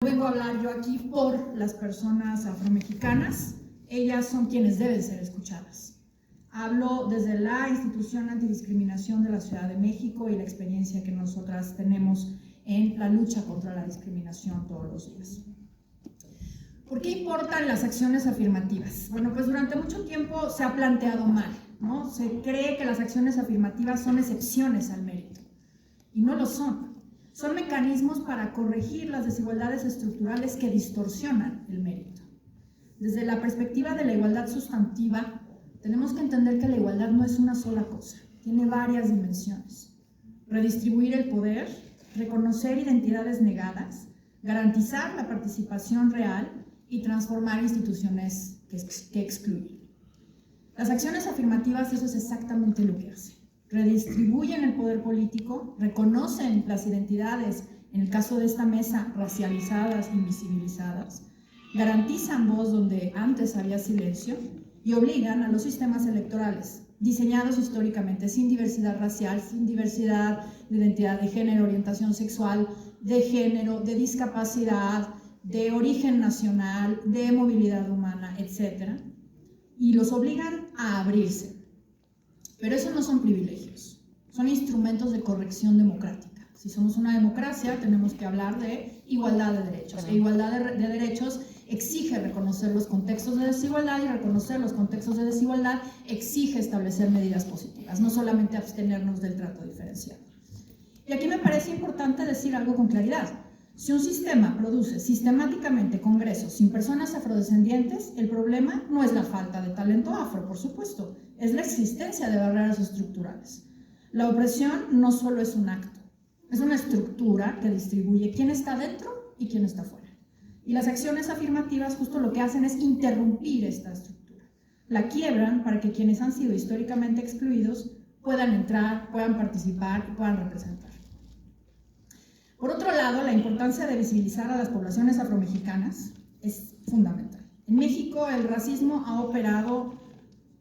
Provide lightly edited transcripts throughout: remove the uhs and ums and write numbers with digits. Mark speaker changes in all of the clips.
Speaker 1: Vengo a hablar yo aquí por las personas afromexicanas. Ellas son quienes deben ser escuchadas. Hablo desde la Institución Antidiscriminación de la Ciudad de México y la experiencia que nosotras tenemos en la lucha contra la discriminación todos los días. ¿Por qué importan las acciones afirmativas? Bueno, pues durante mucho tiempo se ha planteado mal, ¿no? Se cree que las acciones afirmativas son excepciones al mérito, y no lo son. Son mecanismos para corregir las desigualdades estructurales que distorsionan el mérito. Desde la perspectiva de la igualdad sustantiva, tenemos que entender que la igualdad no es una sola cosa, tiene varias dimensiones. Redistribuir el poder, reconocer identidades negadas, garantizar la participación real y transformar instituciones que excluyen. Las acciones afirmativas, eso es exactamente lo que hacen. Redistribuyen el poder político, reconocen las identidades, en el caso de esta mesa, racializadas, invisibilizadas, garantizan voz donde antes había silencio y obligan a los sistemas electorales, diseñados históricamente sin diversidad racial, sin diversidad de identidad de género, orientación sexual, de género, de discapacidad, de origen nacional, de movilidad humana, etc. Y los obligan a abrirse. Pero eso no son privilegios, son instrumentos de corrección democrática. Si somos una democracia, tenemos que hablar de igualdad de derechos. E igualdad de derechos exige reconocer los contextos de desigualdad, y reconocer los contextos de desigualdad exige establecer medidas positivas, no solamente abstenernos del trato diferenciado. Y aquí me parece importante decir algo con claridad. Si un sistema produce sistemáticamente congresos sin personas afrodescendientes, el problema no es la falta de talento afro, por supuesto, es la existencia de barreras estructurales. La opresión no solo es un acto, es una estructura que distribuye quién está dentro y quién está fuera. Y las acciones afirmativas justo lo que hacen es interrumpir esta estructura. La quiebran para que quienes han sido históricamente excluidos puedan entrar, puedan participar y puedan representar. Por otro lado, la importancia de visibilizar a las poblaciones afromexicanas es fundamental. En México el racismo ha operado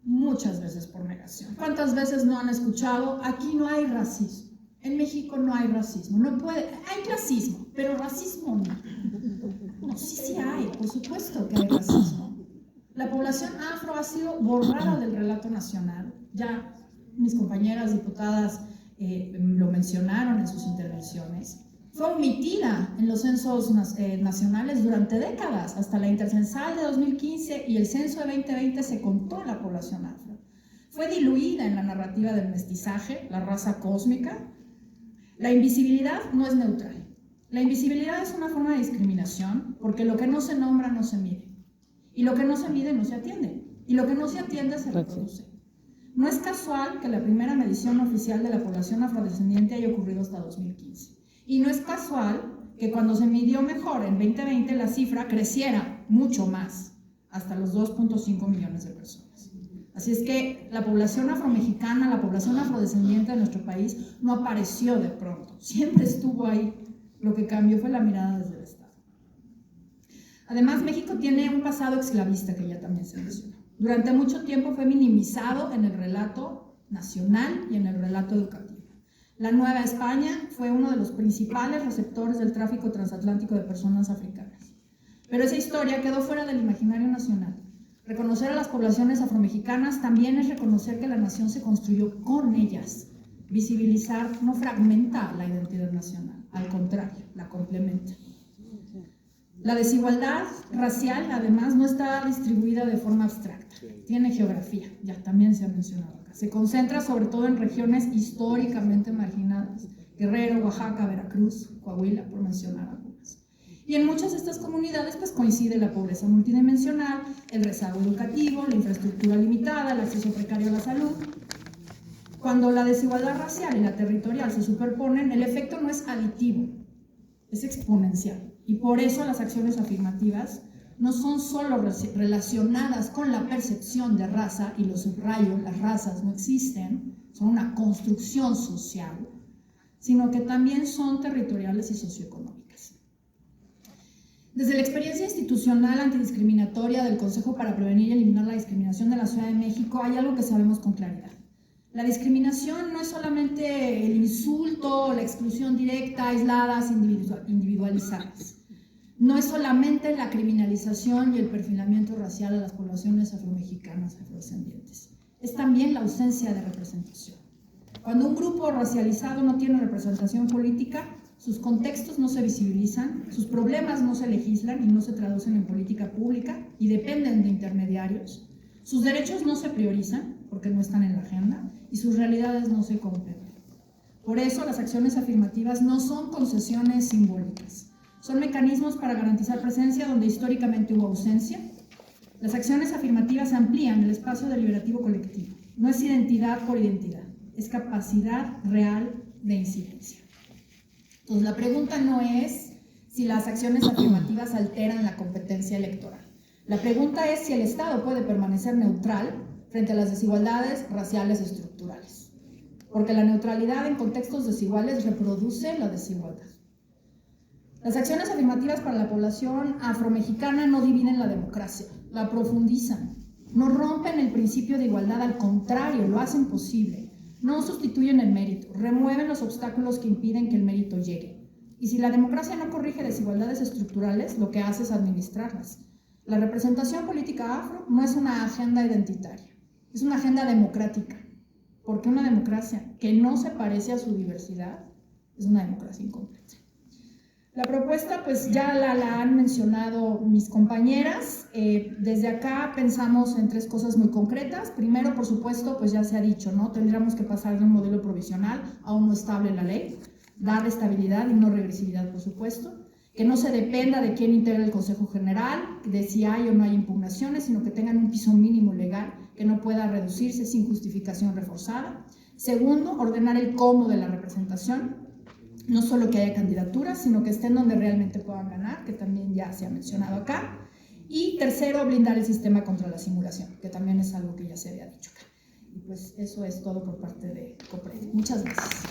Speaker 1: muchas veces por negación. ¿Cuántas veces no han escuchado? Aquí no hay racismo. En México no hay racismo. No puede, hay clasismo, pero racismo no. No, sí hay, por supuesto que hay racismo. La población afro ha sido borrada del relato nacional. Ya mis compañeras diputadas lo mencionaron en sus intervenciones. Fue omitida en los censos nacionales durante décadas, hasta la intercensal de 2015 y el censo de 2020 se contó la población afro. Fue diluida en la narrativa del mestizaje, la raza cósmica. La invisibilidad no es neutral. La invisibilidad es una forma de discriminación porque lo que no se nombra no se mide. Y lo que no se mide no se atiende. Y lo que no se atiende se reproduce. No es casual que la primera medición oficial de la población afrodescendiente haya ocurrido hasta 2015. Y no es casual que cuando se midió mejor en 2020 la cifra creciera mucho más, hasta los 2.5 millones de personas. Así es que la población afromexicana, la población afrodescendiente de nuestro país no apareció de pronto, siempre estuvo ahí. Lo que cambió fue la mirada desde el Estado. Además, México tiene un pasado esclavista que ya también se mencionó. Durante mucho tiempo fue minimizado en el relato nacional y en el relato educativo. La Nueva España fue uno de los principales receptores del tráfico transatlántico de personas africanas. Pero esa historia quedó fuera del imaginario nacional. Reconocer a las poblaciones afromexicanas también es reconocer que la nación se construyó con ellas. Visibilizar no fragmenta la identidad nacional, al contrario, la complementa. La desigualdad racial, además, no está distribuida de forma abstracta. Tiene geografía, ya también se ha mencionado acá. Se concentra sobre todo en regiones históricamente marginadas. Guerrero, Oaxaca, Veracruz, Coahuila, por mencionar algunas. Y en muchas de estas comunidades pues, coincide la pobreza multidimensional, el rezago educativo, la infraestructura limitada, el acceso precario a la salud. Cuando la desigualdad racial y la territorial se superponen, el efecto no es aditivo, es exponencial. Y por eso las acciones afirmativas no son solo relacionadas con la percepción de raza, y lo subrayo, las razas no existen, son una construcción social, sino que también son territoriales y socioeconómicas. Desde la experiencia institucional antidiscriminatoria del Consejo para Prevenir y Eliminar la Discriminación de la Ciudad de México, hay algo que sabemos con claridad. La discriminación no es solamente el insulto o la exclusión directa, aisladas, individualizadas. no es solamente la criminalización y el perfilamiento racial a las poblaciones afromexicanas afrodescendientes, es también la ausencia de representación. Cuando un grupo racializado no tiene representación política, sus contextos no se visibilizan, sus problemas no se legislan y no se traducen en política pública y dependen de intermediarios, sus derechos no se priorizan porque no están en la agenda y sus realidades no se comprenden. Por eso las acciones afirmativas no son concesiones simbólicas, son mecanismos para garantizar presencia donde históricamente hubo ausencia. Las acciones afirmativas amplían el espacio deliberativo colectivo. No es identidad por identidad, es capacidad real de incidencia. Entonces, la pregunta no es si las acciones afirmativas alteran la competencia electoral. La pregunta es si el Estado puede permanecer neutral frente a las desigualdades raciales estructurales. Porque la neutralidad en contextos desiguales reproduce la desigualdad. Las acciones afirmativas para la población afromexicana no dividen la democracia, la profundizan, no rompen el principio de igualdad, al contrario, lo hacen posible, no sustituyen el mérito, remueven los obstáculos que impiden que el mérito llegue. Y si la democracia no corrige desigualdades estructurales, lo que hace es administrarlas. La representación política afro no es una agenda identitaria, es una agenda democrática, porque una democracia que no se parece a su diversidad es una democracia incompleta. La propuesta, pues ya la han mencionado mis compañeras. Desde acá pensamos en tres cosas muy concretas. Primero, por supuesto, pues ya se ha dicho, ¿no? Tendríamos que pasar de un modelo provisional a uno estable en la ley, darle estabilidad y no regresividad, por supuesto. Que no se dependa de quién integra el Consejo General, de si hay o no hay impugnaciones, sino que tengan un piso mínimo legal que no pueda reducirse sin justificación reforzada. Segundo, ordenar el cómo de la representación. No solo que haya candidaturas, sino que estén donde realmente puedan ganar, que también ya se ha mencionado acá. Y tercero, blindar el sistema contra la simulación, que también es algo que ya se había dicho acá. Y pues eso es todo por parte de COPRED. Muchas gracias.